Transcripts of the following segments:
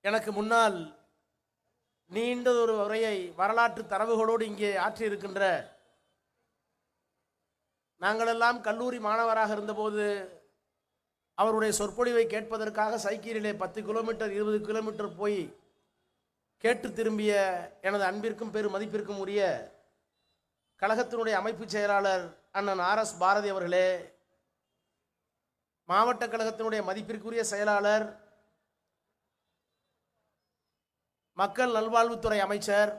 எனக்கு முன்னால் நீண்டதொரு உரையை வரலாற்று தரவுகளோடு இங்கே ஆற்றியிருக்கின்ற நாங்களெல்லாம் கல்லூரி மாணவராக இருந்தபோது அவருடைய சொற்பொழிவை கேட்பதற்காக சைக்கிளிலே 10 கிலோமீட்டர் 20 கிலோமீட்டர் போய் கேட்டு திரும்பிய எனது அன்பிற்கும் பெரு மதிப்பிற்கும் உரிய கழகத்தினுடைய அமைப்பு செயலாளர் அண்ணன் RS பாரதி அவர்களே, மாவட்ட கழகத்தினுடைய மதிப்பிற்குரிய செயலாளர், மக்கள் நல்வாழ்வுத்துறை அமைச்சர்,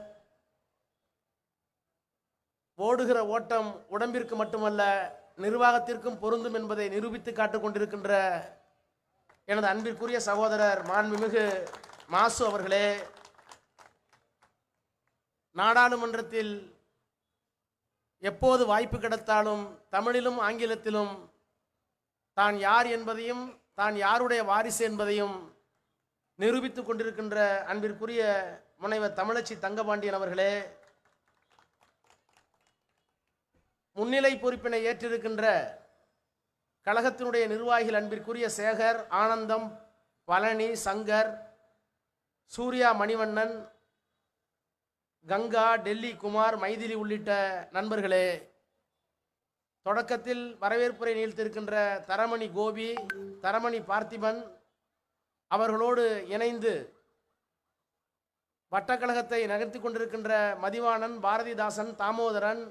ஓடுகிற ஓட்டம் உடம்பிற்கு மட்டுமல்ல நிர்வாகத்திற்கும் பொருந்தும் என்பதை நிரூபித்து காட்டிக் கொண்டிருக்கின்ற எனது அன்பிற்குரிய சகோதரர் மாண்புமிகு மாசு அவர்களே, நாடாளுமன்றத்தில் எப்போது வாய்ப்பு கிடைத்தாலும் தமிழிலும் ஆங்கிலத்திலும் தான் யார் என்பதையும் தான் யாருடைய வாரிசு என்பதையும் நிரூபித்துக் கொண்டிருக்கின்ற அன்பிற்குரிய முனைவர் தமிழச்சி தங்கபாண்டியன் அவர்களே, முன்னிலை பொறுப்பினை ஏற்றிருக்கின்ற கழகத்தினுடைய நிர்வாகிகள் அன்பிற்குரிய சேகர், ஆனந்தம், பழனி, சங்கர், சூர்யா, மணிவண்ணன், கங்கா, டெல்லி குமார், மைதிலி உள்ளிட்ட நண்பர்களே, தொடக்கத்தில் வரவேற்புரை நிகழ்த்திருக்கின்ற தரமணி கோபி, தரமணி பார்த்திபன் அவர்களோடு இணைந்து வட்டக்கழகத்தை நகர்த்தி கொண்டிருக்கின்ற மதிவாணன், பாரதிதாசன், தாமோதரன்,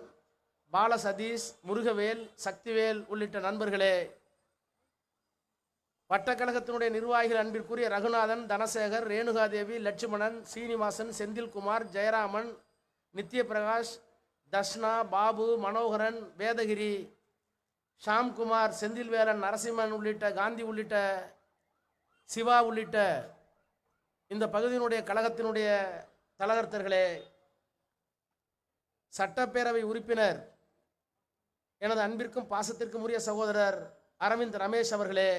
பால சதீஷ், முருகவேல், சக்திவேல் உள்ளிட்ட நண்பர்களே, வட்டக்கழகத்தினுடைய நிர்வாகிகள் அன்பிற்குரிய ரகுநாதன், தனசேகர், ரேணுகாதேவி, லட்சுமணன், சீனிவாசன், செந்தில்குமார், ஜெயராமன், நித்யபிரகாஷ், தர்ஷ்னா, பாபு, மனோகரன், வேதகிரி, ஷாம்குமார், செந்தில்வேலன், நரசிம்மன் உள்ளிட்ட காந்தி உள்ளிட்ட சிவா உள்ளிட்ட இந்த பகுதியினுடைய கழகத்தினுடைய தலகர்த்தர்களே, சட்டப்பேரவை உறுப்பினர் எனது அன்பிற்கும் பாசத்திற்கும் உரிய சகோதரர் அரவிந்த் ரமேஷ் அவர்களே,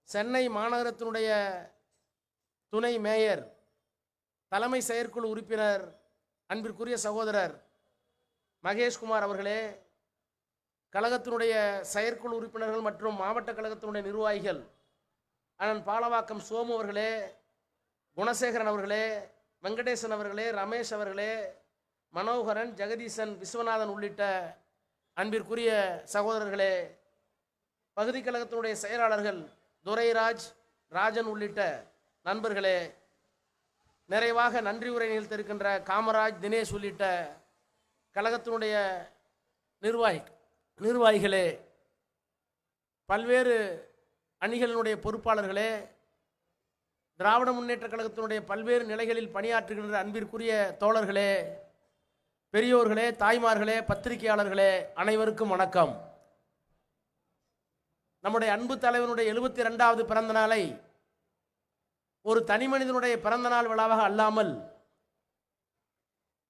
சென்னை மாநகரத்தினுடைய துணை மேயர் தலைமை செயற்குழு உறுப்பினர் அன்பிற்குரிய சகோதரர் மகேஷ்குமார் அவர்களே, கழகத்தினுடைய செயற்குழு உறுப்பினர்கள் மற்றும் மாவட்ட கழகத்தினுடைய நிர்வாகிகள் அண்ணன் பாலவாக்கம் சோமு அவர்களே, குணசேகரன் அவர்களே, வெங்கடேசன் அவர்களே, ரமேஷ் அவர்களே, மனோகரன், ஜெகதீசன், விஸ்வநாதன் உள்ளிட்ட அன்பிற்குரிய சகோதரர்களே, பகுதி கழகத்தினுடைய செயலாளர்கள் துரைராஜ், ராஜன் உள்ளிட்ட நண்பர்களே, நிறைவாக நன்றி உரை நிகழ்த்திருக்கின்ற காமராஜ், தினேஷ் உள்ளிட்ட கழகத்தினுடைய நிர்வாகிகளே, பல்வேறு அணிகளினுடைய பொறுப்பாளர்களே, திராவிட முன்னேற்ற கழகத்தினுடைய பல்வேறு நிலைகளில் பணியாற்றுகின்ற அன்பிற்குரிய தோழர்களே, பெரியோர்களே, தாய்மார்களே, பத்திரிகையாளர்களே, அனைவருக்கும் வணக்கம். நம்முடைய அன்பு தலைவனுடைய 72வது பிறந்த நாளை ஒரு தனி மனிதனுடைய பிறந்த நாள் விழாவாக அல்லாமல்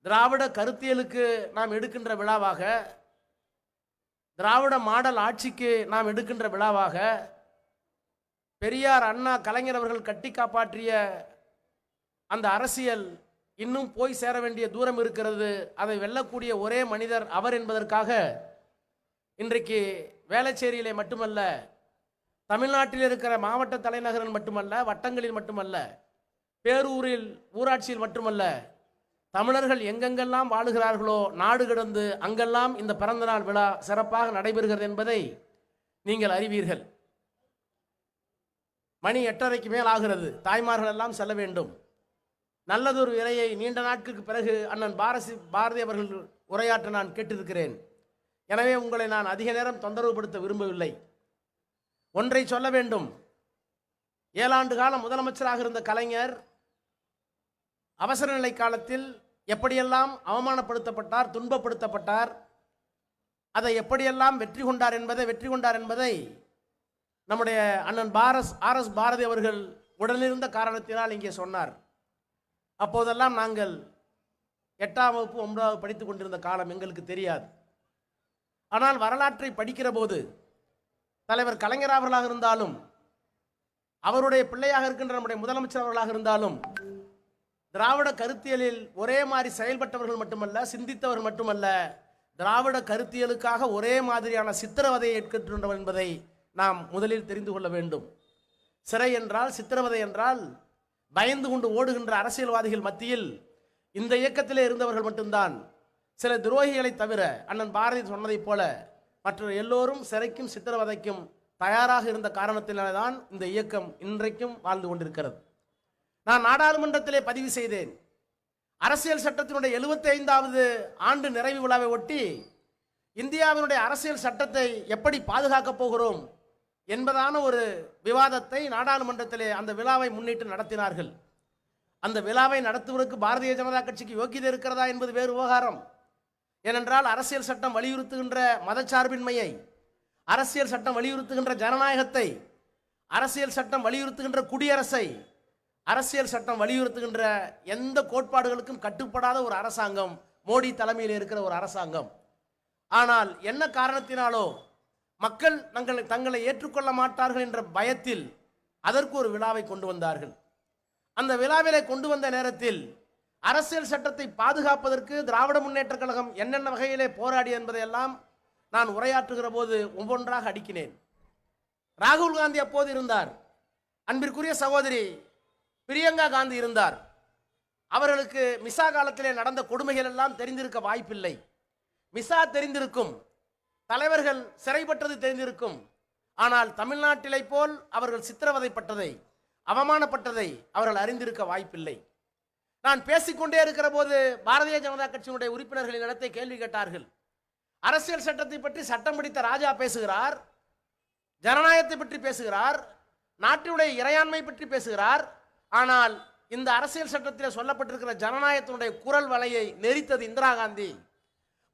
திராவிட கருத்தியலுக்கு நாம் எடுக்கின்ற விழாவாக, திராவிட மாடல் ஆட்சிக்கு நாம் எடுக்கின்ற விழாவாக, பெரியார், அண்ணா, கலைஞர் அவர்கள் கட்டி காப்பாற்றிய அந்த அரசியல் இன்னும் போய் சேர வேண்டிய தூரம் இருக்கிறது, அதை வெல்லக்கூடிய ஒரே மனிதர் அவர் என்பதற்காக இன்றைக்கு வேளச்சேரியிலே மட்டுமல்ல, தமிழ்நாட்டில் இருக்கிற மாவட்ட தலைநகரில் மட்டுமல்ல, வட்டங்களில் மட்டுமல்ல, பேரூரில், ஊராட்சியில் மட்டுமல்ல, தமிழர்கள் எங்கெங்கெல்லாம் வாழுகிறார்களோ நாடு கடந்து அங்கெல்லாம் இந்த பிறந்தநாள் விழா சிறப்பாக நடைபெறுகிறது என்பதை நீங்கள் அறிவீர்கள். மணி 8:30க்கு மேல் ஆகிறது. தாய்மார்கள் எல்லாம் செல்ல வேண்டும். நல்லதொரு விலையை நீண்ட நாட்களுக்கு பிறகு அண்ணன் பாரதி அவர்கள் உரையாற்ற நான் கேட்டிருக்கிறேன். எனவே உங்களை நான் அதிக நேரம் தொந்தரவுபடுத்த விரும்பவில்லை. ஒன்றை சொல்ல வேண்டும். 7 ஆண்டு காலம் முதலமைச்சராக இருந்த கலைஞர் அவசர நிலை காலத்தில் எப்படியெல்லாம் அவமானப்படுத்தப்பட்டார், துன்பப்படுத்தப்பட்டார், அதை எப்படியெல்லாம் வெற்றி கொண்டார் என்பதை நம்முடைய அண்ணன் RS பாரதி அவர்கள் உடனிருந்த காரணத்தினால் இங்கே சொன்னார். அப்போதெல்லாம் நாங்கள் 8ஆம் வகுப்பு 9வது படித்துக் கொண்டிருந்த காலம் எங்களுக்கு தெரியாது. ஆனால் வரலாற்றை படிக்கிற போது தலைவர் கலைஞர் அவர்களாக இருந்தாலும், அவருடைய பிள்ளையாக இருக்கின்ற நம்முடைய முதலமைச்சர் அவர்களாக இருந்தாலும், திராவிட கருத்தியலில் ஒரே மாதிரி செயல்பட்டவர்கள் மட்டுமல்ல, சிந்தித்தவர்கள் மட்டுமல்ல, திராவிட கருத்தியலுக்காக ஒரே மாதிரியான சித்திரவதையை ஏற்கின்றனர் என்பதை நாம் முதலில் தெரிந்து கொள்ள வேண்டும். சிறை என்றால், சித்திரவதை என்றால் பயந்து கொண்டு ஓடுகின்ற அரசியல்வாதிகள் மத்தியில் இந்த இயக்கத்திலே இருந்தவர்கள் மட்டும்தான், சில துரோகிகளை தவிர அண்ணன் பாரதி சொன்னதைப் போல மற்ற எல்லோரும் சிறைக்கும் சித்திரவதைக்கும் தயாராக இருந்த காரணத்தினால்தான் இந்த இயக்கம் இன்றைக்கும் வாழ்ந்து கொண்டிருக்கிறது. நான் நாடாளுமன்றத்திலே பதிவு செய்தேன், அரசியல் சட்டத்தினுடைய 75வது ஆண்டு நிறைவு விழாவை ஒட்டி இந்தியாவினுடைய அரசியல் சட்டத்தை எப்படி பாதுகாக்கப் போகிறோம் என்பதான ஒரு விவாதத்தை நாடாளுமன்றத்திலே அந்த விழாவை முன்னிட்டு நடத்தினார்கள். அந்த விழாவை நடத்துவதற்கு பாரதிய ஜனதா கட்சிக்கு யோக்கியதை இருக்கிறதா என்பது வேறு விவகாரம். ஏனென்றால் அரசியல் சட்டம் வலியுறுத்துகின்ற மதச்சார்பின்மையை, அரசியல் சட்டம் வலியுறுத்துகின்ற ஜனநாயகத்தை, அரசியல் சட்டம் வலியுறுத்துகின்ற குடியரசை, அரசியல் சட்டம் வலியுறுத்துகின்ற எந்த கோட்பாடுகளுக்கும் கட்டுப்படாத ஒரு அரசாங்கம் மோடி தலைமையில் இருக்கிற ஒரு அரசாங்கம். ஆனால் என்ன காரணத்தினாலோ மக்கள் தங்களை ஏற்றுக்கொள்ள மாட்டார்கள் என்ற பயத்தில் அதற்கு ஒரு விழாவை கொண்டு வந்தார்கள். அந்த விழாவிலே கொண்டு வந்த நேரத்தில் அரசியல் சட்டத்தை பாதுகாப்பதற்கு திராவிட முன்னேற்ற கழகம் என்னென்ன வகையிலே போராடி என்பதையெல்லாம் நான் உரையாற்றுகிற போது ஒவ்வொன்றாக அடுக்கினேன். ராகுல் காந்தி அப்போது இருந்தார், அன்பிற்குரிய சகோதரி பிரியங்கா காந்தி இருந்தார். அவர்களுக்கு மிசா காலத்திலே நடந்த கொடுமைகள் எல்லாம் தெரிந்திருக்க வாய்ப்பில்லை. மிசா தெரிந்திருக்கும், தலைவர்கள் சிறைப்பட்டது தெரிந்திருக்கும். ஆனால் தமிழ்நாட்டிலை போல் அவர்கள் சித்திரவதைப்பட்டதை, அவமானப்பட்டதை அவர்கள் அறிந்திருக்க வாய்ப்பில்லை. நான் பேசிக்கொண்டே இருக்கிற போது பாரதிய ஜனதா கட்சியினுடைய உறுப்பினர்களின் இடத்தை கேள்வி கேட்டார்கள். அரசியல் சட்டத்தை பற்றி சட்டம் பிடித்த ராஜா பேசுகிறார், ஜனநாயகத்தை பற்றி பேசுகிறார், நாட்டினுடைய இறையாண்மை பற்றி பேசுகிறார். ஆனால் இந்த அரசியல் சட்டத்தில் சொல்லப்பட்டிருக்கிற ஜனநாயகத்தினுடைய குரல் வலையை நெரித்தது இந்திரா காந்தி,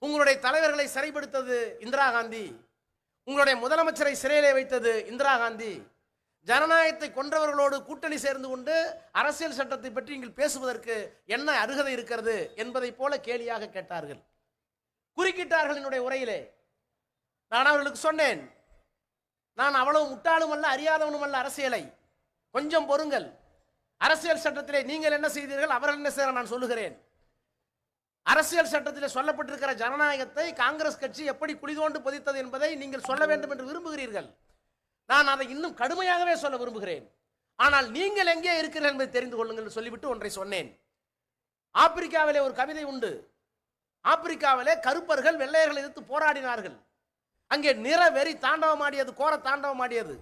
உங்களுடைய தலைவர்களை சிறைப்படுத்தது இந்திரா காந்தி, உங்களுடைய முதலமைச்சரை சிறையிலே வைத்தது இந்திரா காந்தி, ஜனநாயகத்தை கொன்றவர்களோடு கூட்டணி சேர்ந்து கொண்டு அரசியல் சட்டத்தை பற்றி நீங்கள் பேசுவதற்கு என்ன அருகதை இருக்கிறது என்பதை போல கேலியாக கேட்டார்கள், குறுக்கிட்டார்கள் என்னுடைய உரையிலே. நான் அவர்களுக்கு சொன்னேன், நான் அவ்வளவு முட்டாளும் அல்ல, அறியாதவனும் அல்ல அரசியலை, கொஞ்சம் பொறுங்கள். அரசியல் சட்டத்திலே நீங்கள் என்ன செய்தீர்கள், அவர்கள் என்ன செய்ய நான் சொல்லுகிறேன். அரசியல் சட்டத்தில் சொல்லப்பட்டிருக்கிற ஜனநாயகத்தை காங்கிரஸ் கட்சி எப்படி குளிதோண்டு பொதித்தது என்பதை நீங்கள் சொல்ல வேண்டும் என்று விரும்புகிறீர்கள். நான் அதை இன்னும் கடுமையாகவே சொல்ல விரும்புகிறேன். ஆனால் நீங்கள் எங்கே இருக்கிறீர்கள் என்பதை தெரிந்து கொள்ளுங்கள் சொல்லிவிட்டு ஒன்றை சொன்னேன். ஆப்பிரிக்காவிலே ஒரு கவிதை உண்டு. ஆப்பிரிக்காவிலே கருப்பர்கள் வெள்ளையர்களை எதிர்த்து போராடினார்கள். அங்கே நிற வெறி தாண்டவமாடியது, கோர தாண்டவமாடியது.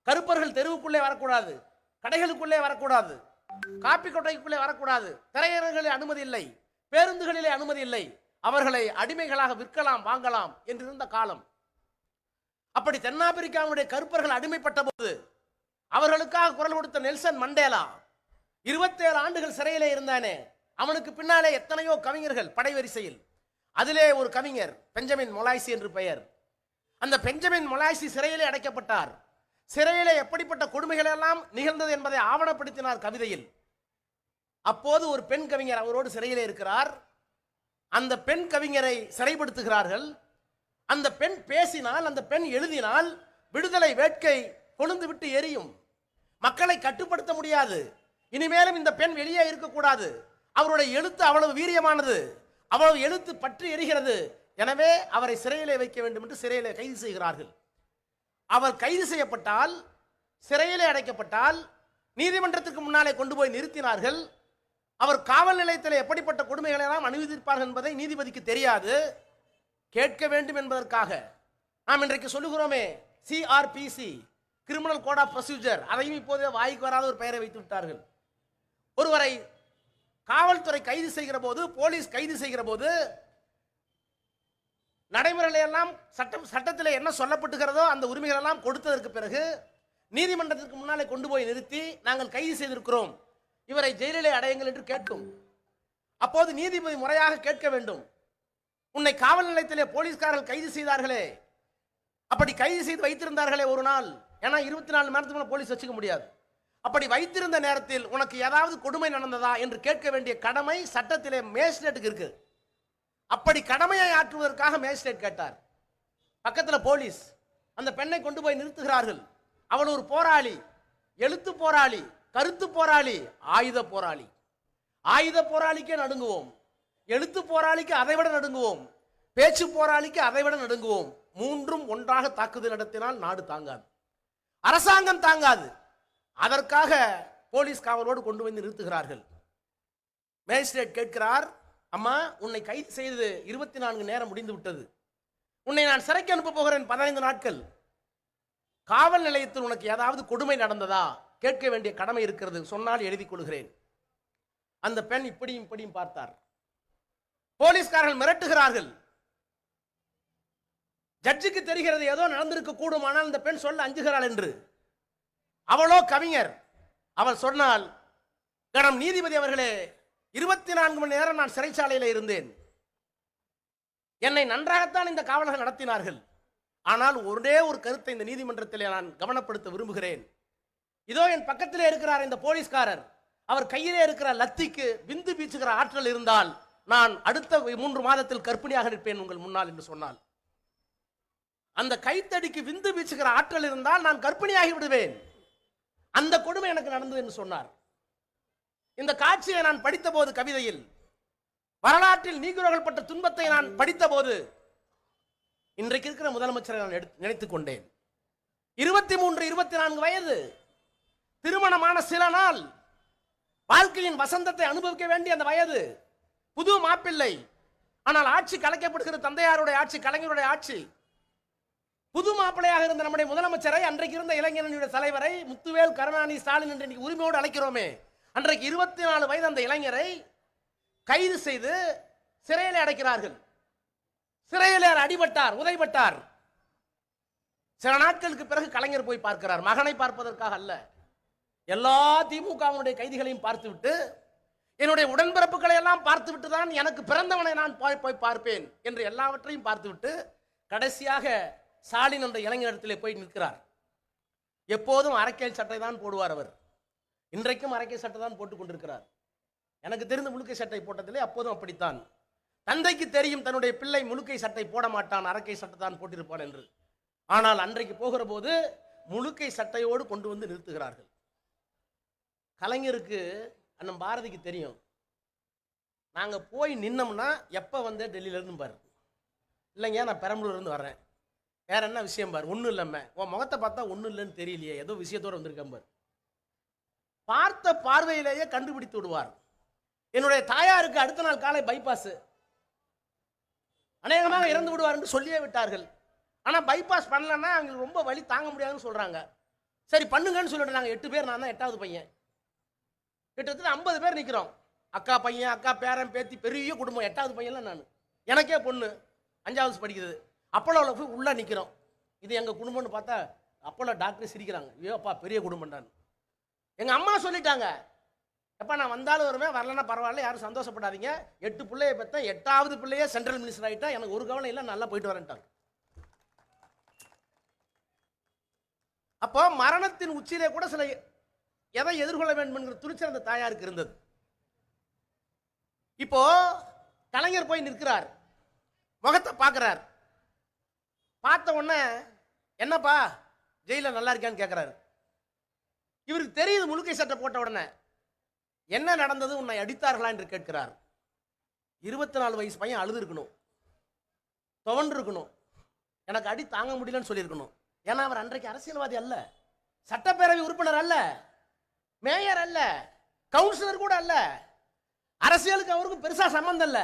கருப்பர்கள் தெருவுக்குள்ளே வரக்கூடாது, கடைகளுக்குள்ளே வரக்கூடாது, காப்பி கொட்டைக்குள்ளே வரக்கூடாது, திரையரங்களில் அனுமதி இல்லை, பேருந்துகளிலே அனுமதி இல்லை, அவர்களை அடிமைகளாக விற்கலாம் வாங்கலாம் என்றிருந்த காலம். அப்படி தென்னாப்பிரிக்காவுடைய கருப்பர்கள் அடிமைப்பட்ட போது அவர்களுக்காக குரல் கொடுத்த நெல்சன் மண்டேலா 27 ஆண்டுகள் சிறையிலே இருந்தானே, அவனுக்கு பின்னாலே எத்தனையோ கவிஞர்கள் படைவரிசையில். அதிலே ஒரு கவிஞர் பெஞ்சமின் மொலாய்சி என்று பெயர். அந்த பெஞ்சமின் மொலாய்சி சிறையிலே அடைக்கப்பட்டார். சிறையிலே எப்படிப்பட்ட கொடுமைகள் எல்லாம் நிகழ்ந்தது என்பதை ஆவணப்படுத்தினார் கவிதையில். அப்போது ஒரு பெண் கவிஞர் அவரோடு சிறையிலே இருக்கிறார். அந்த பெண் கவிஞரை சிறைப்படுத்துகிறார்கள். அந்த பெண் பேசினால், அந்த பெண் எழுதினால் விடுதலை வேட்கை கொழுந்து விட்டு எரியும். மக்களை கட்டுப்படுத்த முடியாது. இனிமேலும் இந்த பெண் வெளியே இருக்கக்கூடாது. அவருடைய எழுத்து அவ்வளவு வீரியமானது, அவ்வளவு எழுத்து பற்றி எரிகிறது. எனவே அவரை சிறையிலே வைக்க வேண்டும் என்று சிறையிலே கைது செய்கிறார்கள். அவர் கைது செய்யப்பட்டால், சிறையிலே அடைக்கப்பட்டால், நீதிமன்றத்துக்கு முன்னாலே கொண்டு போய் நிறுத்தினார்கள். அவர் காவல் நிலையத்தில் எப்படிப்பட்ட கொடுமைகளை எல்லாம் அனுமதிப்பார்கள் என்பதை நீதிபதிக்கு தெரியாது. கேட்க வேண்டும் என்பதற்காக நாம் இன்றைக்கு சொல்லுகிறோமே CrPC, criminal code of procedure, அதையும் இப்போதே வாய்க்கு வராத ஒரு பெயரை வைத்து விட்டார்கள். ஒருவரை காவல்துறை கைது செய்கிற போது, போலீஸ் கைது செய்கிற போது நடைமுறைகளை எல்லாம் சட்டத்தில் என்ன சொல்லப்பட்டுகிறதோ அந்த உரிமைகள் எல்லாம் கொடுத்ததற்கு பிறகு நீதிமன்றத்திற்கு முன்னாலே கொண்டு போய் நிறுத்தி நாங்கள் கைது செய்திருக்கிறோம், இவரை ஜெயிலிலே அடையுங்கள் என்று கேட்கும். அப்போது நீதிபதி முறையாக கேட்க வேண்டும், உன்னை காவல் நிலையத்திலே போலீஸ்காரர்கள் கைது செய்தார்களே, அப்படி கைது செய்து வைத்திருந்தார்களே ஒரு நாள், ஏன்னா 24 மணி நேரத்துக்கு போலீஸ் வச்சுக்க முடியாது, அப்படி வைத்திருந்த நேரத்தில் உனக்கு ஏதாவது கொடுமை நடந்ததா என்று கேட்க வேண்டிய கடமை சட்டத்திலே மேஜிஸ்ட்ரேட்டுக்கு இருக்கு. அப்படி கடமையை ஆற்றுவதற்காக மேஜிஸ்ட்ரேட் கேட்டார். பக்கத்தில் போலீஸ். அந்த பெண்ணை கொண்டு போய் நிறுத்துகிறார்கள். அவள் ஒரு போராளி, எழுத்து போராளி, கருத்து போராளி, ஆயுத போராளி. ஆயுத போராளிக்கே நடுங்குவோம், எழுத்து போராளிக்கு அதைவிட நடுங்குவோம், பேச்சு போராளிக்கு அதைவிட நடுங்குவோம். மூன்றும் ஒன்றாக தாக்குதல் நடத்தினால் நாடு தாங்காது, அரசாங்கம் தாங்காது. அதற்காக போலீஸ் காவலோடு கொண்டு வந்து நிறுத்துகிறார்கள். மேஜிஸ்ட்ரேட் கேட்கிறார், அம்மா, உன்னை கைது செய்து 24 நேரம் முடிந்து விட்டது. உன்னை நான் சிறைக்கு அனுப்ப போகிறேன் 15 நாட்கள். காவல் நிலையத்தில் உனக்கு ஏதாவது கொடுமை நடந்ததா? கேட்க வேண்டிய கடமை இருக்கிறது, சொன்னால் எழுதிக் கொள்கிறேன். அந்த பெண் இப்படியும் இப்படியும் பார்த்தார். போலீஸ்காரர்கள் மிரட்டுகிறார்கள். ஜட்ஜுக்கு தெரிகிறது ஏதோ நடந்திருக்க கூடும், ஆனால் இந்த பெண் சொல்ல அஞ்சுகிறாள் என்று. அவளோ கவிஞர். அவள் சொன்னால், கணம் நீதிபதி அவர்களே, 24 மணி நேரம் நான் சிறைச்சாலையில் இருந்தேன். என்னை நன்றாகத்தான் இந்த காவலர்கள் நடத்தினார்கள். ஆனால் ஒரே ஒரு கருத்தை இந்த நீதிமன்றத்தில் நான் கவனப்படுத்த விரும்புகிறேன். இதோ என் பக்கத்திலே இருக்கிறார் இந்த போலீஸ்காரர். அவர் கையிலே இருக்கிற லத்திக்கு விந்து பீச்சுகிற ஆற்றல் இருந்தால் நான் அடுத்த 3 மாதத்தில் கர்ப்பிணியாக நிற்பேன் உங்கள் முன்னால் என்று சொன்னால், அந்த கைத்தடிக்கு விந்து வீச்சுகிற ஆற்றல் இருந்தால் நான் கர்ப்பிணியாகி விடுவேன். அந்த கொடுமை எனக்கு நடந்தது என்று சொன்னார். இந்த காட்சியை நான் படித்த போது, கவிதையில் வரலாற்றில் நீக்குறவர்கள் பட்ட துன்பத்தை நான் படித்த போது, இன்றைக்கு இருக்கிற முதலமைச்சரை நான் நினைத்துக் கொண்டேன். 23, 24 வயது, திருமணமான சில நாள், வாழ்க்கையின் வசந்தத்தை அனுபவிக்க வேண்டிய அந்த வயது, புது மாப்பிள்ளை. ஆனால் ஆட்சி கலைக்கப்படுகிற தந்தையாருடைய ஆட்சி, கலைஞருடைய ஆட்சி. புது மாப்பிள்ளையாக இருந்த நம்முடைய முதலமைச்சரை, அன்றைக்கு இருந்த இளைஞரணியுடைய தலைவரை, முத்துவேல் கருணாநிதி ஸ்டாலின் என்று இன்னைக்கு உரிமையோடு அழைக்கிறோமே, அன்றைக்கு 24 வயது அந்த இளைஞரை கைது செய்து சிறையில் அடைக்கிறார்கள். சிறையில் அடிபட்டார், உதைபட்டார். சில நாட்களுக்கு பிறகு கலைஞர் போய் பார்க்கிறார், மகனை பார்ப்பதற்காக அல்ல. எல்லா திமுகவினுடைய கைதிகளையும் பார்த்துவிட்டு, என்னுடைய உடன்பிறப்புகளை எல்லாம் பார்த்துவிட்டு தான் எனக்கு பிறந்தவனை நான் போய் பார்ப்பேன் என்று எல்லாவற்றையும் பார்த்துவிட்டு கடைசியாக ஸ்டாலின் என்ற இளைஞரிடத்திலே போய் நிற்கிறார். எப்போதும் அரக்கை சட்டை தான் போடுவார் அவர். இன்றைக்கும் அரக்கை சட்டை தான் போட்டுக் கொண்டிருக்கிறார். எனக்கு தெரிந்து முழுக்கை சட்டை போட்டதில்லை, அப்போதும் அப்படித்தான். தந்தைக்கு தெரியும் தன்னுடைய பிள்ளை முழுக்கை சட்டை போட மாட்டான், அரக்கை சட்டை தான் போட்டிருப்பான் என்று. ஆனால் அன்றைக்கு போகிற போது முழுக்கை சட்டையோடு கொண்டு வந்து நிறுத்துகிறார்கள். கலைஞருக்கு, அண்ணன் பாரதிக்கு தெரியும், நாங்கள் போய் நின்னோம்னா எப்போ வந்து டெல்லியிலேருந்து பாரு, இல்லைங்க நான் பெரம்பலூர்லேருந்து வர்றேன், வேற என்ன விஷயம் பாரு, ஒன்றும் இல்லைம்மா, உன் முகத்தை பார்த்தா ஒன்றும் இல்லைன்னு தெரியலையே, ஏதோ விஷயத்தோடு வந்திருக்கேன் பாரு. பார்த்த பார்வையிலேயே கண்டுபிடித்து விடுவார். என்னுடைய தாயாருக்கு அடுத்த நாள் காலை பைபாஸ், அநேகமாக இறந்து விடுவார் என்று சொல்லியே விட்டார்கள். ஆனால் பைபாஸ் பண்ணலன்னா அவங்களுக்கு ரொம்ப வலி தாங்க முடியாதுன்னு சொல்கிறாங்க. சரி பண்ணுங்கன்னு சொல்லிட்டு நாங்கள் 8 பேர், நான் தான் 8வது பையன். கிட்டத்தட்ட 50 பேர் நிற்கிறோம். அக்கா பையன், அக்கா பேரன் பேத்தி, பெரிய குடும்பம். 8வது பையன்லாம் நான், எனக்கே பொண்ணு 5வது படிக்கிறது. அப்போலோவில் போய் உள்ளே நிற்கிறோம். இது எங்கள் குடும்பம்னு பார்த்தா அப்போலோ டாக்டர் சிரிக்கிறாங்க, ஐயோப்பா பெரிய குடும்பம்டான்னு. எங்கள் அம்மா சொல்லிட்டாங்க, எப்பா நான் வந்தாலும் வருவேன், வரலன்னா பரவாயில்ல, யாரும் சந்தோஷப்படாதீங்க, 8 பிள்ளையை பெற்றேன், 8வது பிள்ளையே சென்ட்ரல் மினிஸ்டர் ஆகிட்டா, எனக்கு ஒரு கவலை இல்லை, நல்லா போயிட்டு வரேன்ட்டாங்க. அப்போ மரணத்தின் உச்சியிலே கூட சில எதை எதிர்கொள்ள வேண்டும் என்கிற துணிச்சல் அந்த தாயாருக்கு இருந்தது. இப்போ கலைஞர் போய் நிற்கிறார், முகத்தை பார்க்கிறார். பார்த்த உடனே என்னப்பா ஜெயில நல்லா இருக்கான்னு கேட்கிறாரு. இவருக்கு தெரியுது முழுக்கை சட்டை போட்ட உடனே என்ன நடந்தது, உன்னை அடித்தார்களா என்று கேட்கிறார். 24 வயசு பையன் அழுது இருக்கணும், துவண்டு இருக்கணும், எனக்கு அடி தாங்க முடியலன்னு சொல்லியிருக்கணும். ஏன்னா அவர் அன்றைக்கு அரசியல்வாதி அல்ல, சட்டப்பேரவை உறுப்பினர் அல்ல, மேயர் அல்ல, கவுன்சிலர் கூட அல்ல, அரசியலுக்கு அவருக்கு பெருசா சம்பந்தம் இல்ல.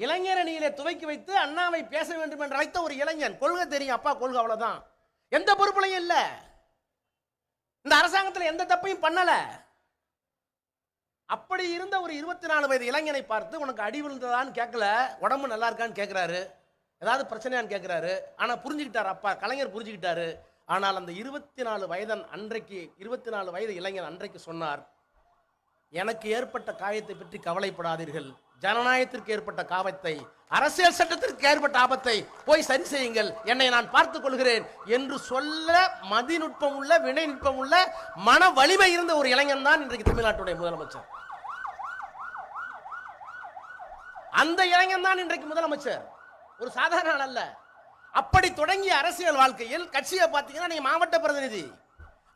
இளைஞர் அணியிலே துவக்கி வைத்து அண்ணாவை பேச வேண்டும் என்று அழைத்த ஒரு இளைஞன். கொள்கை தெரியும், அப்பா கொள்கை, அவ்வளவுதான். எந்த பொறுப்புலையும் இல்ல, இந்த அரசாங்கத்தில் எந்த தப்பையும் பண்ணல. அப்படி இருந்த ஒரு 24 வயது இளைஞனை பார்த்து உனக்கு அடி விழுந்ததான்னு கேட்கல, உடம்பு நல்லா இருக்கான்னு கேட்கிறாரு, ஏதாவது பிரச்சனையான்னு கேட்கிறாரு. ஆனா புரிஞ்சுக்கிட்டாரு, அப்பா கலைஞர் புரிஞ்சுக்கிட்டாரு. ஆனால் அந்த 24 வயதன் அன்றைக்கு 24 வயது இளைஞன் அன்றைக்கு சொன்னார், எனக்கு ஏற்பட்ட காயத்தை பற்றி கவலைப்படாதீர்கள், ஜனநாயகத்திற்கு ஏற்பட்ட காயத்தை, அரசியல் சட்டத்திற்கு ஏற்பட்ட ஆபத்தை போய் சரி செய்யுங்கள், என்னை நான் பார்த்துக் கொள்கிறேன் என்று சொல்ல மதிநுட்பம் உள்ள, வினை நுட்பம் உள்ள, மன வலிமை இருந்த ஒரு இளைஞன் தான் இன்றைக்கு தமிழ்நாட்டுடைய முதலமைச்சர். அந்த இளைஞன் தான் இன்றைக்கு முதலமைச்சர், ஒரு சாதாரண ஆள் அல்ல. அப்படி தொடங்கிய அரசியல் வாழ்க்கையில் கட்சியை பார்த்தீங்கன்னா நீங்க மாவட்ட பிரதிநிதி,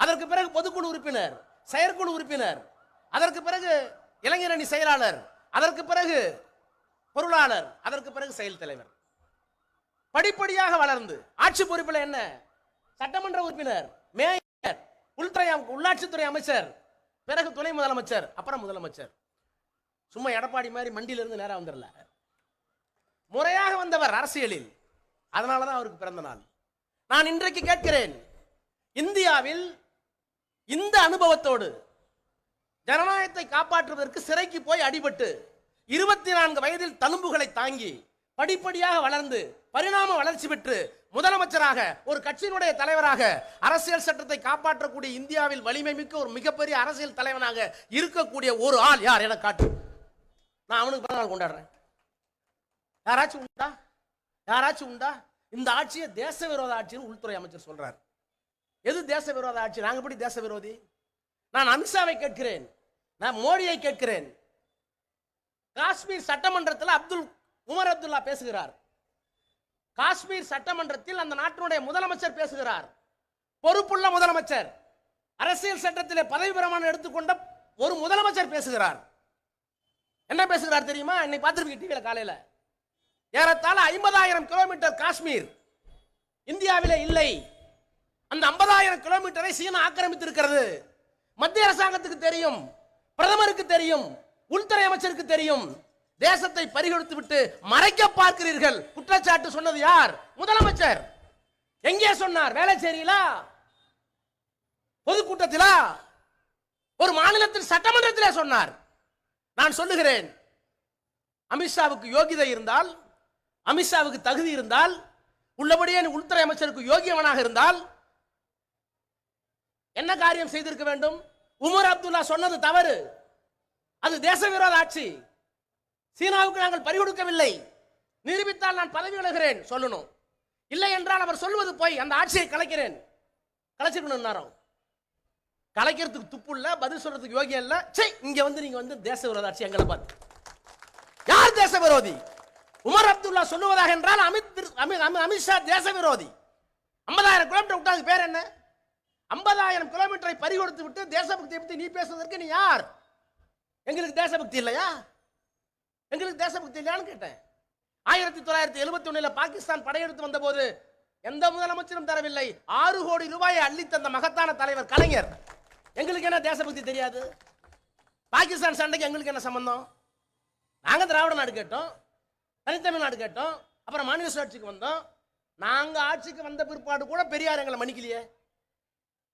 அதற்கு பிறகு பொதுக்குழு உறுப்பினர், செயற்குழு உறுப்பினர், அதற்கு பிறகு இளைஞரணி செயலாளர், அதற்கு பிறகு பொருளாளர், அதற்கு பிறகு செயல் தலைவர். படிப்படியாக வளர்ந்து ஆட்சி பொறுப்பில் என்ன, சட்டமன்ற உறுப்பினர், மேயர், உள்ளாட்சித்துறை அமைச்சர், பிறகு துணை முதலமைச்சர், அப்புறம் முதலமைச்சர். சும்மா எடப்பாடி மாதிரி மண்டியிலிருந்து நேரா வந்துடல, முறையாக வந்தவர் அரசியலில். அதனாலதான் அவருக்கு பிறந்த நாள். நான் இன்றைக்கு கேட்கிறேன், இந்தியாவில் இந்த அனுபவத்தோடு ஜனநாயகத்தை காப்பாற்றுவதற்கு சிறைக்கு போய் அடிபட்டு 24 வயதில் தழும்புகளை தாங்கி படிப்படியாக வளர்ந்து பரிணாம வளர்ச்சி பெற்று முதலமைச்சராக ஒரு கட்சியினுடைய தலைவராக அரசியல் சட்டத்தை காப்பாற்றக்கூடிய இந்தியாவில் வலிமை மிக்க ஒரு மிகப்பெரிய அரசியல் தலைவனாக இருக்கக்கூடிய ஒரு ஆள் யார் என காட்டு. நான் அவனுக்கு பிறந்த நாள் கொண்டாடுறேன். யாராச்சும் உண்டா? யாராச்சும் உண்டா? இந்த ஆட்சியை தேச விரோத ஆட்சின்னு உள்துறை அமைச்சர் சொல்றார். எது தேச விரோத ஆட்சி? நாங்க எப்படி தேச விரோதி? நான் அமித்ஷாவை கேட்கிறேன், நான் மோடியை கேட்கிறேன். காஷ்மீர் சட்டமன்றத்தில் உமர் அப்துல்லா பேசுகிறார். காஷ்மீர் சட்டமன்றத்தில் அந்த நாட்டினுடைய முதலமைச்சர் பேசுகிறார். பொறுப்புள்ள முதலமைச்சர், அரசியல் சட்டத்திலே பதவி பிரமாணம் எடுத்துக்கொண்ட ஒரு முதலமைச்சர் பேசுகிறார். என்ன பேசுகிறார் தெரியுமா? இன்னைக்கு பார்த்திருப்பீங்க டிவியில காலையில. ஏறத்தாழ 50,000 கிலோமீட்டர் காஷ்மீர் இந்தியாவிலே இல்லை. அந்த 50,000 கிலோமீட்டரை சீனா ஆக்கிரமித்திருக்கிறது. மத்திய அரசாங்கத்துக்கு தெரியும், பிரதமருக்கு தெரியும், உள்துறை அமைச்சருக்கு தெரியும். தேசத்தை பறிகொடுத்து விட்டு மறைக்க பார்க்கிறீர்கள். குற்றச்சாட்டு சொன்னது யார்? முதலமைச்சர். எங்கே சொன்னார்? வேளச்சேரியிலா? பொதுக்கூட்டத்திலா? ஒரு மாநிலத்தின் சட்டமன்றத்திலே சொன்னார். நான் சொல்லுகிறேன், அமித்ஷாவுக்கு யோகிதை இருந்தால், அமித்ஷாவுக்கு தகுதி இருந்தால், உள்ளபடியே உள்துறை அமைச்சருக்கு யோகியவனாக இருந்தால் என்ன காரியம் செய்திருக்க வேண்டும்? உமர் அப்துல்லா சொன்னது தவறு, அது தேச விரோத ஆட்சி, சீனாவுக்கு நாங்கள் பறிகொடுக்கவில்லை, நிரூபித்தால் நான் பதவி விலகிறேன் சொல்லணும். இல்லை என்றால் அவர் சொல்வது போய், அந்த ஆட்சியை கலைக்கிறேன். கலைச்சிருக்கணும். நேரம் கலைக்கிறதுக்கு துப்பு இல்ல, பதில் சொல்றதுக்கு யோகியம் இல்ல. இங்க வந்து நீங்க வந்து தேச விரோத ஆட்சி எங்களை பார்த்து. யார் தேச விரோதி? உமர் அப்துல்லா சொல்லுவதாக என்றால் அமித்ஷா தேச விரோதி. 50,000 கிலோமீட்டர் விட்டாங்க பேர் என்ன? 50,000 கிலோமீட்டரை பறிகொடுத்து விட்டு தேசபக்தியை பற்றி நீ பேசுவதற்கு நீ யார்? எங்களுக்கு தேசபக்தி இல்லையா? எங்களுக்கு தேசபக்தி இல்லையான்னு கேட்டேன். 1971 பாகிஸ்தான் படையெடுத்து வந்த போது எந்த முதலமைச்சரும் தரவில்லை. 6 கோடி ரூபாயை அள்ளி தந்த மகத்தான தலைவர் கலைஞர். எங்களுக்கு என்ன தேசபக்தி தெரியாது? பாகிஸ்தான் சண்டைக்கு எங்களுக்கு என்ன சம்பந்தம்? நாங்க திராவிட நாடு கேட்டோம், தனித்தமிழ் நாடு கேட்டோம், அப்புறம் மாநில சுயாட்சிக்கு வந்தோம். நாங்க ஆட்சிக்கு வந்த பிற்பாடு கூட பெரியார் எங்களை மன்னிக்கலையே.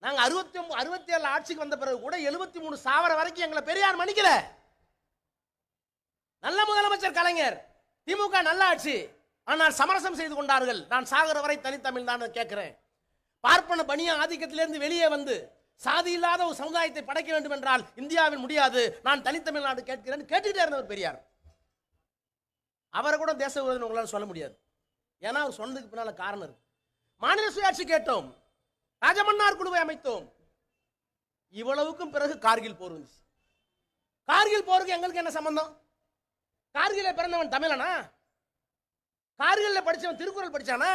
நாங்க 67 ஆட்சிக்கு வந்த பிறகு கூட 73 சாவர வரைக்கும் எங்களை பெரியார் மன்னிக்கல. நல்ல முதலமைச்சர் கலைஞர், திமுக நல்ல ஆட்சி, ஆனால் சமரசம் செய்து கொண்டார்கள். நான் சாகர வரை தனித்தமிழ் தான் கேட்கிறேன். பார்ப்பன பணிய ஆதிக்கத்திலிருந்து வெளியே வந்து சாதி இல்லாத ஒரு சமுதாயத்தை படைக்க வேண்டும் என்றால் இந்தியாவில் முடியாது. நான் தனித்தமிழ் நாடு கேட்கிறேன் கேட்டுட்டே இருந்தவர் பெரியார். அவரை கூட தேச விரோதி உங்களால் சொல்ல முடியாது. ஏன்னா அவர் சொன்னதுக்கு பின்னால காரணம் இருக்கு. மாநில சுயாட்சி கேட்டோம், ராஜமன்னார் குழுவை அமைத்தோம். இவ்வளவுக்கும் பிறகு கார்கில் போர் வந்துச்சு. கார்கில் போருக்கு எங்களுக்கு என்ன சம்பந்தம்? கார்கில பிறந்தவன் தமிழனா? கார்கில்ல படிச்சவன் திருக்குறள் படிச்சானா?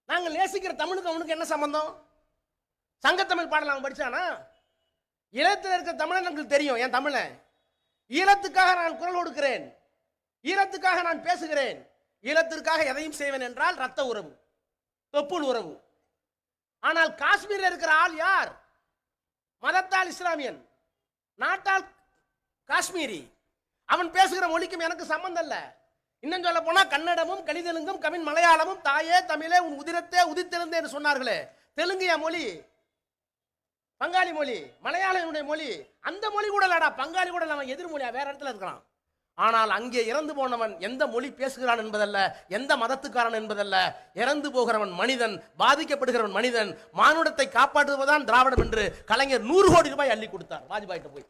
நாங்கள் நேசிக்கிற தமிழுக்கு அவனுக்கு என்ன சம்பந்தம்? சங்கத்தமிழ் பாடல் அவன் படிச்சானா? ஈழத்தில் இருக்கிற தமிழன் எங்களுக்கு தெரியும். என் தமிழன் ஈழத்துக்காக நான் குரல் கொடுக்கிறேன், ஈழத்துக்காக நான் பேசுகிறேன். ஈழத்திற்காக எதையும் செய்வேன் என்றால் ரத்த உறவு, தொப்புள் உறவு. ஆனால் காஷ்மீரில் இருக்கிற ஆள் யார்? மதத்தால் இஸ்லாமியன், நாட்டால் காஷ்மீரி. அவன் பேசுகிற மொழிக்கும் எனக்கு சம்பந்தம் இல்ல. இன்னும் சொல்ல போனா கன்னடமும் கணிதெலுங்கும் கவின் மலையாளமும் தாயே தமிழே உன் உதிரத்தே உதித்திருந்தே என்று சொன்னார்களே. தெலுங்கிய மொழி, பங்காளி மொழி, மலையாளனுடைய மொழி, அந்த மொழி கூட இல்லடா. பங்காளி கூட அவன் எதிர்மொழியா வேற இடத்துல இருக்கலாம். ஆனால் அங்கே இறந்து போனவன் எந்த மொழி பேசுகிறான் என்பதல்ல, எந்த மதத்துக்காரன் என்பதல்ல, இறந்து போகிறவன் மனிதன், பாதிக்கப்படுகிறவன் மனிதன். மானுடத்தை காப்பாற்றுவதுதான் திராவிடம் என்று கலைஞர் 100 கோடி ரூபாய் அள்ளி கொடுத்தார் வாஜ்பாயிட்ட போய்.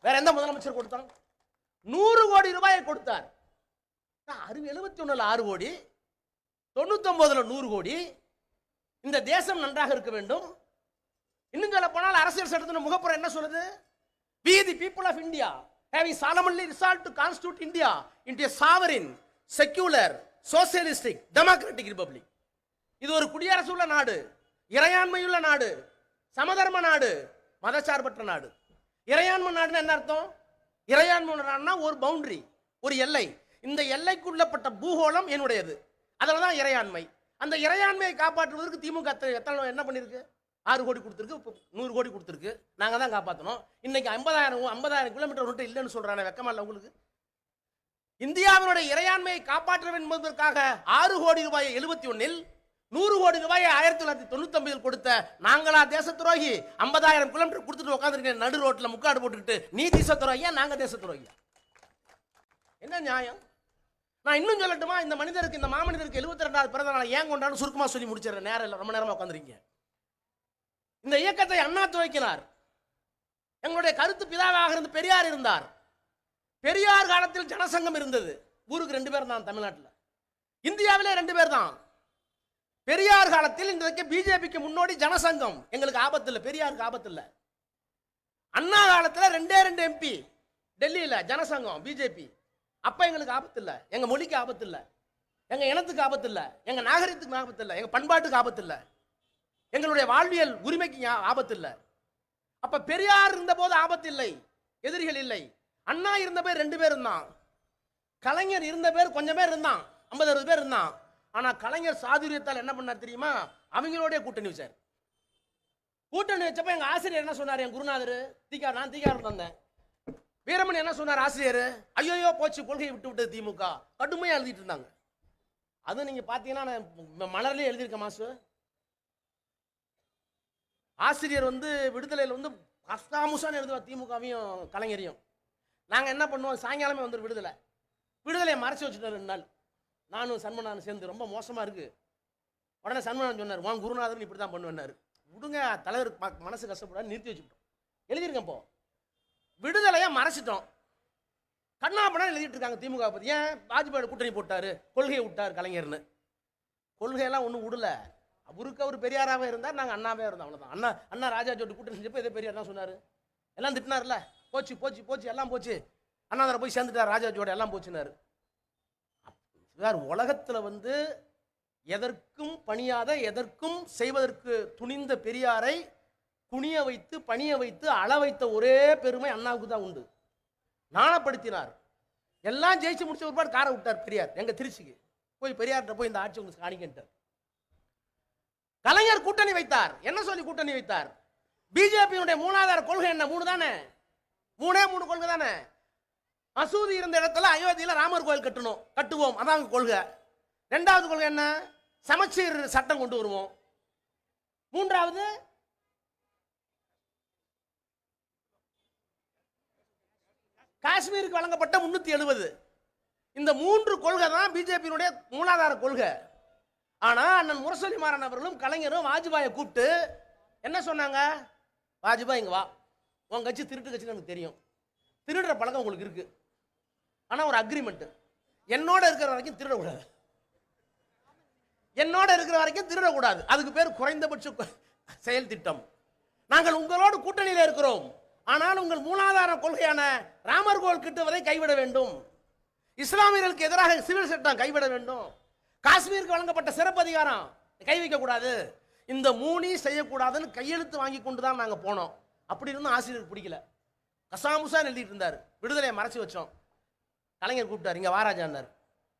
வேற எந்த முதலமைச்சர் கொடுத்தான்? 100 கோடி ரூபாயை கொடுத்தார். 71 6 கோடி, 99 100 கோடி. இந்த தேசம் நன்றாக இருக்க வேண்டும். இன்னும் சொல்ல போனால் அரசியல் சட்டத்தின் முகப்புறம் என்ன சொல்லுது? We the people of India having solemnly resolved to constitute India into a sovereign, secular, socialistic, democratic republic. இது ஒரு குடியரசுள்ள நாடு, இறையாண்மையுள்ள நாடு, சமதர்ம நாடு, மதசார்பற்ற நாடு. இறையாண்மை நாடுன்னு என்ன அர்த்தம்? இறையாண்மை நாடுனா ஒரு பவுண்டரி, ஒரு எல்லை. இந்த எல்லைக்குள்ளப்பட்ட பூகோளம் என்னுடையது, அதில் தான் இறையாண்மை. அந்த இறையாண்மையை காப்பாற்றுவதற்கு திமுக என்ன பண்ணிருக்கு? 6 கோடி கொடுத்துருக்கு, 100 கோடி கொடுத்துருக்கு. நாங்கள் தான் காப்பாற்றணும். இன்னைக்கு 50,000 கிலோமீட்டர் ரூட்டு இல்லைன்னு சொல்றானே, வெக்கமா இல்லை உங்களுக்கு? இந்தியாவினுடைய இறையாண்மையை காப்பாற்ற வேண்டும் என்பதற்காக 6 கோடி ரூபாயை 71இல் 100 கோடி ரூபாயை 1999 கொடுத்த நாங்களா தேச துரோகி? 50,000 கிலோமீட்டர் கொடுத்துட்டு உட்காந்துருக்கேன் நடு ரோட்ல முக்காடு போட்டுக்கிட்டு. நீ தேச துரோகியா, நாங்க தேச துரோகியா? என்ன நியாயம்? நான் இன்னும் சொல்லட்டுமா? இந்த மனிதருக்கு, இந்த மாமனிதருக்கு 72வது பிறந்த நாளை ஏன் கொண்டாடு சுருக்கமா சொல்லி முடிச்சிடறேன். நேரம் இல்லை, ரொம்ப நேரமா உட்காந்துருக்கீங்க. இந்த இயக்கத்தை அண்ணா துவக்கினார். எங்களுடைய கருத்து பிதாவாக இருந்து பெரியார் இருந்தார். பெரியார் காலத்தில் ஜனசங்கம் இருந்தது. ஊருக்கு 2 பேர் தான் தமிழ்நாட்டில், இந்தியாவிலே 2 பேர் தான். பெரியார் காலத்தில் இன்றைக்கு பிஜேபிக்கு முன்னோடி ஜனசங்கம். எங்களுக்கு ஆபத்து இல்லை, பெரியாருக்கு ஆபத்து இல்லை. அண்ணா காலத்தில் 2 எம்பி டெல்லியில் ஜனசங்கம் பிஜேபி. அப்ப எங்களுக்கு ஆபத்து இல்லை, எங்க மொழிக்கு ஆபத்து இல்லை, எங்க இனத்துக்கு ஆபத்து இல்லை, எங்க நாகரிகத்துக்கு ஆபத்து இல்லை, எங்க பண்பாட்டுக்கு ஆபத்து இல்லை, எங்களுடைய வாழ்வியல் உரிமைக்கு ஆபத்து இல்லை. அப்ப பெரியார் இருந்த போது ஆபத்து இல்லை, எதிரிகள் இல்லை. அண்ணா இருந்த பேர் 2 பேர் இருந்தான். கலைஞர் இருந்த பேர் கொஞ்சம் பேர் இருந்தான், 50-60 பேர் இருந்தான். ஆனா கலைஞர் சாதுரியத்தால் என்ன பண்ணார் தெரியுமா? அவங்களோட கூட்டணி வச்சார். கூட்டணி வச்சப்ப எங்க ஆசிரியர் என்ன சொன்னார்? என் குருநாதர் நான் தீகாரம் தந்தேன். வீரமணி என்ன சொன்னார் ஆசிரியர்? ஐயோ போச்சு, கொள்கையை விட்டு விட்டது திமுக. கடுமையா எழுதிட்டு இருந்தாங்க. அது நீங்க பாத்தீங்கன்னா மலர்லயே எழுதியிருக்க மாசு. ஆசிரியர் விடுதலையில் கஷ்டாமுசான்னு எழுதுவார் திமுகவையும் கலைஞரையும். நாங்கள் என்ன பண்ணுவோம்? சாயங்காலமே விடுதலையை மறைச்சி வச்சுட்டோம் 2 நாள். நானும் சண்முகநாதன் சேர்ந்து ரொம்ப மோசமாக இருக்குது. உடனே சண்முகநாதன் சொன்னார், உன் குருநாதன் இப்படி தான் பண்ணுவேன்னாரு. விடுங்க, தலைவர் மனசு கஷ்டப்படாது, நிறுத்தி வச்சுக்கிட்டோம். எழுதியிருக்கேன். இப்போ விடுதலையை மறைச்சிட்டோம். கண்ணாப்படம் எழுதிட்டு இருக்காங்க திமுக பற்றி. ஏன்? வாஜ்பாய் கூட்டணி போட்டார், கொள்கையை விட்டார் கலைஞர்னு. கொள்கையெல்லாம் ஒன்றும் விடல. அவருக்கு அவர் பெரியாராகவே இருந்தார், நாங்கள் அண்ணாவே இருந்தோம், அவ்வளோதான். அண்ணா ராஜா ஜோட்டு கூட்டணி செஞ்சப்போ இதே பெரியார் தான் சொன்னார். எல்லாம் திட்டினார்ல, போச்சு போச்சு போச்சு எல்லாம் போச்சு, அண்ணாதில் போய் சேர்ந்துட்டார் ராஜா ஜோட, எல்லாம் போச்சுனாரு. உலகத்தில் எதற்கும் பணியாத, எதற்கும் செய்வதற்கு துணிந்த பெரியாரை குனிய வைத்து, பணிய வைத்து, அள வைத்த ஒரே பெருமை அண்ணாவுக்கு தான் உண்டு. நாணப்படுத்தினார். எல்லாம் ஜெயிச்சு முடிச்ச ஒருபாடு காரை விட்டார் பெரியார். எங்க திருச்சிக்கு போய் பெரியார்கிட்ட போய் இந்த ஆட்சி உங்களுக்கு காணிக்கிட்டார். கலைஞர் கூட்டணி வைத்தார். என்ன சொல்லி கூட்டணி வைத்தார்? பிஜேபியினுடைய 3ஆதார கொள்கை என்ன? 3 தானே, 3 கொள்கை தானே. மசூதி இருந்த இடத்துல அயோத்தியில ராமர் கோயில் கட்டுவோம், அதான் கொள்கை. 2வது கொள்கை என்ன? சமச்சீர் சட்டம் கொண்டு வருவோம். 3வது காஷ்மீருக்கு வழங்கப்பட்ட 370. இந்த 3 கொள்கை தான் பிஜேபியினுடைய 3ஆதார கொள்கை. ஆனா அண்ணன் முரசொலி மாறன் அவர்களும் கலைஞரும் வாஜ்பாயை கூப்பிட்டு என்ன சொன்னாங்க? வாஜ்பாய் இங்க வா, உன் கட்சி திருட்டு கட்சின்னு எனக்கு தெரியும், திருடுற பழக்கம் உங்களுக்கு இருக்கு, ஆனா ஒரு அக்ரிமெண்ட், என்னோட இருக்கிற வரைக்கும் திருடக்கூடாது, என்னோட இருக்கிற வரைக்கும் திருடக்கூடாது. அதுக்கு பேர் குறைந்தபட்ச செயல் திட்டம். நாங்கள் உங்களோடு கூட்டணியில் இருக்கிறோம், ஆனால் உங்கள் 3ஆதார கொள்கையான ராமர் கோயில் கட்டுவதை கைவிட வேண்டும், இஸ்லாமியர்களுக்கு எதிராக சிவில் சட்டம் கைவிட வேண்டும், காஷ்மீருக்கு வழங்கப்பட்ட சிறப்பு அதிகாரம் கை வைக்க கூடாது, இந்த 3 செய்யக்கூடாதுன்னு கையெழுத்து வாங்கி கொண்டு தான் நாங்கள் போனோம். அப்படி இருந்தும் ஆசிரியருக்கு பிடிக்கல, கசாமுசான்னு எழுதிட்டு இருந்தார். விடுதலையை மறைச்சி வச்சோம். கலைஞர் கூப்பிட்டார், இங்கே வாராஜான்னார்.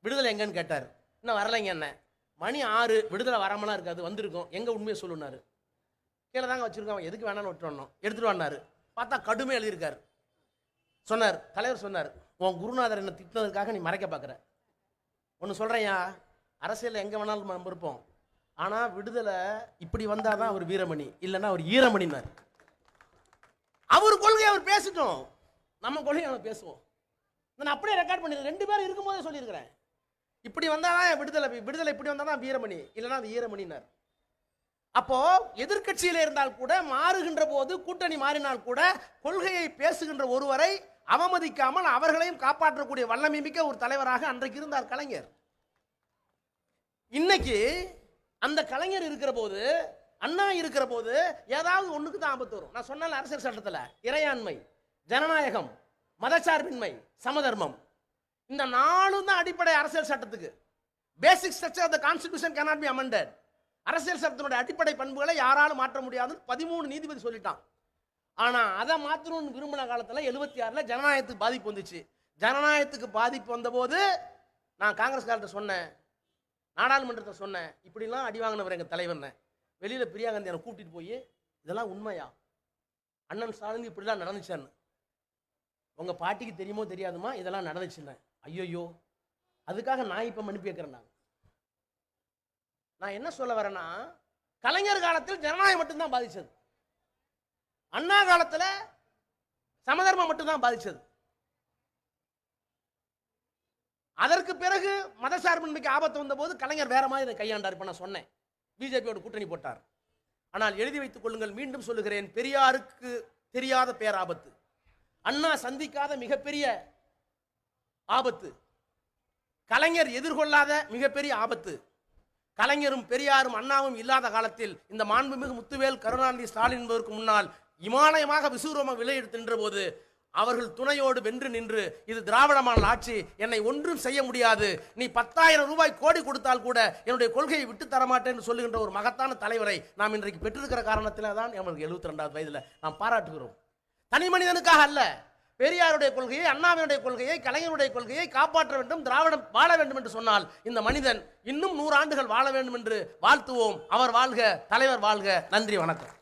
விடுதலை எங்கன்னு கேட்டார். இன்னும் வரலைங்க என்ன, மணி 6, விடுதலை வராமலாம் இருக்காது, வந்திருக்கும், எங்கே உண்மையை சொல்லுனாரு. கீழே தாங்க வச்சிருக்கோம், எதுக்கு வேணாலும் விட்டுறணும், எடுத்துட்டு வந்தார். பார்த்தா கடுமையாக எழுதியிருக்காரு. சொன்னார், தலைவர் சொன்னார், உன் குருநாதர் என்ன திட்டினதுக்காக நீ மறைக்க பார்க்குற. ஒன்று சொல்கிறேயா, அரசியலில் எங்கே வேணாலும் நம்ம இருப்போம், ஆனால் விடுதலை இப்படி வந்தால் தான் அவர் வீரமணி, இல்லைன்னா அவர் ஈரமணினார். அவர் கொள்கையை அவர் பேசிட்டோம், நம்ம கொள்கையை நம்ம பேசுவோம். நான் அப்படியே ரெக்கார்ட் பண்ணிடுறேன், 2 பேரும் இருக்கும்போதே சொல்லியிருக்கிறேன். இப்படி வந்தால் தான் விடுதலை, விடுதலை இப்படி வந்தால் தான் வீரமணி, இல்லைன்னா அது ஈரமணினார். அப்போ எதிர்கட்சியில் இருந்தால் கூட, மாறுகின்ற போது கூட்டணி மாறினால் கூட, கொள்கையை பேசுகின்ற ஒருவரை அவமதிக்காமல் அவர்களையும் காப்பாற்றக்கூடிய வல்லமை மிக்க ஒரு தலைவராக அன்றைக்கு இருந்தார் கலைஞர். இன்னைக்கு அந்த கலைஞர் இருக்கிற போது, அண்ணா இருக்கிற போது ஏதாவது ஒண்ணுக்கு தான் ஆபத்து வரும். நான் சொன்ன அரசியல் சட்டத்தில் இறையாண்மை, ஜனநாயகம், மதச்சார்பின்மை, சமதர்மம், இந்த 4 தான் அடிப்படை அரசியல் சட்டத்துக்கு. Basic structure of the constitution cannot be amended. அரசியல் சட்டத்தினுடைய அடிப்படை பண்புகளை யாராலும் மாற்ற முடியாதுன்னு 13 நீதிபதி சொல்லிட்டான். ஆனா அதை மாற்றணும்னு விரும்பின காலத்தில் 76ல் ஜனநாயகத்துக்கு பாதிப்பு வந்துச்சு. ஜனநாயகத்துக்கு பாதிப்பு வந்தபோது நான் காங்கிரஸ்காரர்கிட்ட சொன்னேன், நாடாளுமன்றத்தை சொன்னேன், இப்படிலாம் அடி வாங்கினவர் எங்கள் தலைவர்னு. வெளியில் பிரியா காந்தி என்னை கூட்டிகிட்டு போய் இதெல்லாம் உண்மையா? அண்ணன் ஸ்டாலின் இப்படிலாம் நடந்துச்சான்னு உங்க பாட்டிக்கு தெரியுமோ தெரியாதுமா? இதெல்லாம் நடந்துச்சுன்னு. ஐயோ, அதுக்காக நான் இப்ப மன்னிப்பு கேட்கிறேன். நான் என்ன சொல்ல வரேன்னா, கலைஞர் காலத்தில் ஜனநாயகம் மட்டும்தான் பாதிச்சது, அண்ணா காலத்துல சமதர்மம் மட்டும்தான் பாதிச்சது. அதற்கு பிறகு மதசார்பின்மைக்கு ஆபத்து வந்த போது கலைஞர் வேற மாதிரி கையாண்டார். இப்ப நான் சொன்னேன், பிஜேபியோட கூட்டணி போட்டார். ஆனால் எழுதி வைத்துக் கொள்ளுங்கள், மீண்டும் சொல்லுகிறேன், பெரியாருக்கு தெரியாத பேராபத்து, அண்ணா சந்திக்காத மிகப்பெரிய ஆபத்து, கலைஞர் எதிர்கொள்ளாத மிகப்பெரிய ஆபத்து, கலைஞரும் பெரியாரும் அண்ணாவும் இல்லாத காலத்தில் இந்த மாண்புமிகு முத்துவேல் கருணாநிதி ஸ்டாலின் என்பதற்கு முன்னால் இமாலயமாக விசூரமாக விலையெடுத்து நின்ற போது அவர்கள் துணையோடு வென்று நின்று, இது திராவிட மாடல் ஆட்சி, என்னை ஒன்றும் செய்ய முடியாது, நீ 10,000 ரூபாய் கோடி கொடுத்தால் கூட என்னுடைய கொள்கையை விட்டு தரமாட்டேன் என்று சொல்லுகின்ற ஒரு மகத்தான தலைவரை நாம் இன்றைக்கு பெற்றிருக்கிற காரணத்தில் தான் நமக்கு 72வது வயதில் நாம் பாராட்டுகிறோம். தனி மனிதனுக்காக அல்ல, பெரியாருடைய கொள்கையை, அண்ணாவினுடைய கொள்கையை, கலைஞருடைய கொள்கையை காப்பாற்ற வேண்டும், திராவிடம் வாழ வேண்டும் என்று சொன்னால் இந்த மனிதன் இன்னும் 100 ஆண்டுகள் வாழ வேண்டும் என்று வாழ்த்துவோம். அவர் வாழ்க, தலைவர் வாழ்க. நன்றி, வணக்கம்.